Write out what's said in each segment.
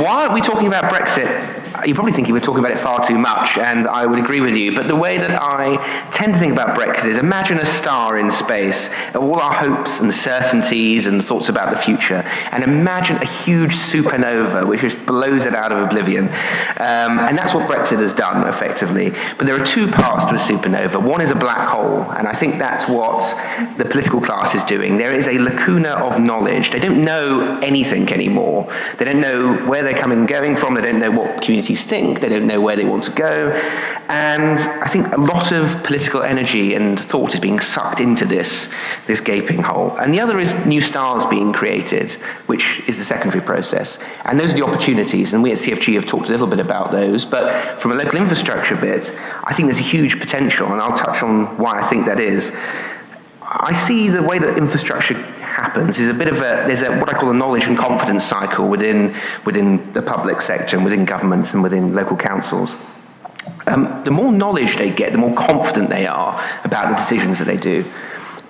Why aren't we talking about Brexit? You're probably thinking we're talking about it far too much, and I would agree with you, but the way that I tend to think about Brexit is imagine a star in space, all our hopes and certainties and thoughts about the future, and imagine a huge supernova which just blows it out of oblivion. And that's what Brexit has done, effectively. But there are two paths to a supernova. One is a black hole, and I think that's what the political class is doing. There is a lacuna of knowledge. They don't know anything anymore. They don't know where they're coming and going from. They don't know what communities think. They don't know where they want to go. And I think a lot of political energy and thought is being sucked into this gaping hole. And the other is new stars being created, which is the secondary process. And those are the opportunities, and we at CFG have talked a little bit about those, but from a local infrastructure bit, I think there's a huge potential, and I'll touch on why I think that is. I see the way that infrastructure happens is there's what I call a knowledge and confidence cycle within the public sector and within governments and within local councils. The more knowledge they get, the more confident they are about the decisions that they do.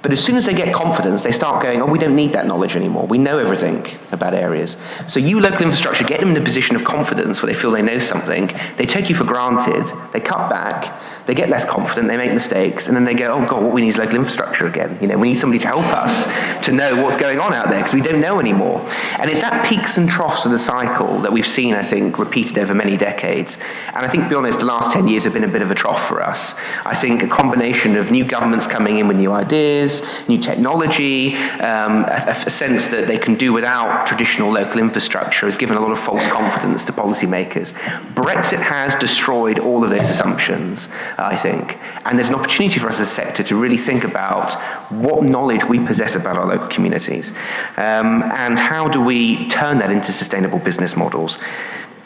But as soon as they get confidence, they start going, oh, we don't need that knowledge anymore. We know everything about areas. So you, local infrastructure, get them in a position of confidence where they feel they know something. They take you for granted. They cut back. They get less confident, they make mistakes, and then they go, oh God, what we need is local infrastructure again. We need somebody to help us to know what's going on out there, because we don't know anymore. And it's that peaks and troughs of the cycle that we've seen, I think, repeated over many decades. And I think, to be honest, the last 10 years have been a bit of a trough for us. I think a combination of new governments coming in with new ideas, new technology, a sense that they can do without traditional local infrastructure has given a lot of false confidence to policymakers. Brexit has destroyed all of those assumptions, I think. And there's an opportunity for us as a sector to really think about what knowledge we possess about our local communities, and how do we turn that into sustainable business models.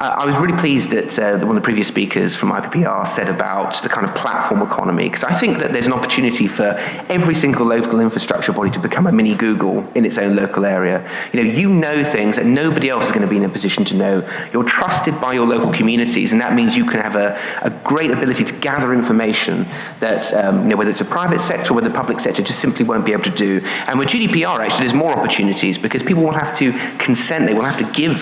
I was really pleased that one of the previous speakers from IPPR said about the kind of platform economy, because I think that there's an opportunity for every single local infrastructure body to become a mini Google in its own local area. You know things that nobody else is going to be in a position to know. You're trusted by your local communities, and that means you can have a great ability to gather information that, whether it's a private sector or whether the public sector just simply won't be able to do. And with GDPR, actually, there's more opportunities, because people will have to consent, they will have to give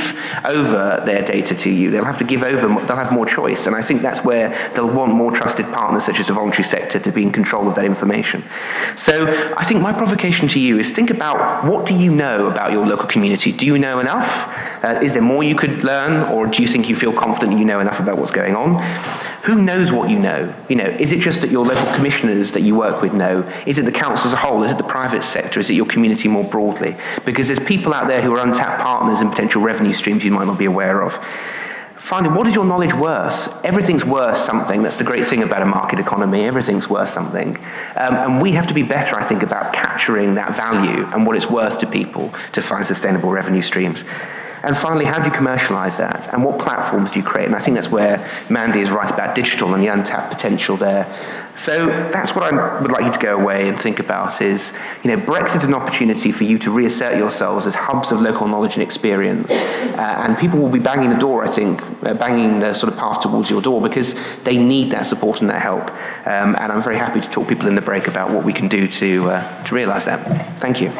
over their data to you. They'll have to give over, they'll have more choice, and I think that's where they'll want more trusted partners such as the voluntary sector to be in control of that information. So I think my provocation to you is think about, what do you know about your local community? Do you know enough? Is there more you could learn, or do you think you feel confident you know enough about what's going on? Who knows what you know? Is it just that your local commissioners that you work with know? Is it the council as a whole? Is it the private sector? Is it your community more broadly? Because there's people out there who are untapped partners and potential revenue streams you might not be aware of. Finally, what is your knowledge worth? Everything's worth something. That's the great thing about a market economy. Everything's worth something. And we have to be better, I think, about capturing that value and what it's worth to people to find sustainable revenue streams. And finally, how do you commercialize that? And what platforms do you create? And I think that's where Mandy is right about digital and the untapped potential there. So that's what I would like you to go away and think about is, Brexit is an opportunity for you to reassert yourselves as hubs of local knowledge and experience. And people will be banging the door, I think, banging the sort of path towards your door, because they need that support and that help. And I'm very happy to talk to people in the break about what we can do to realize that. Thank you.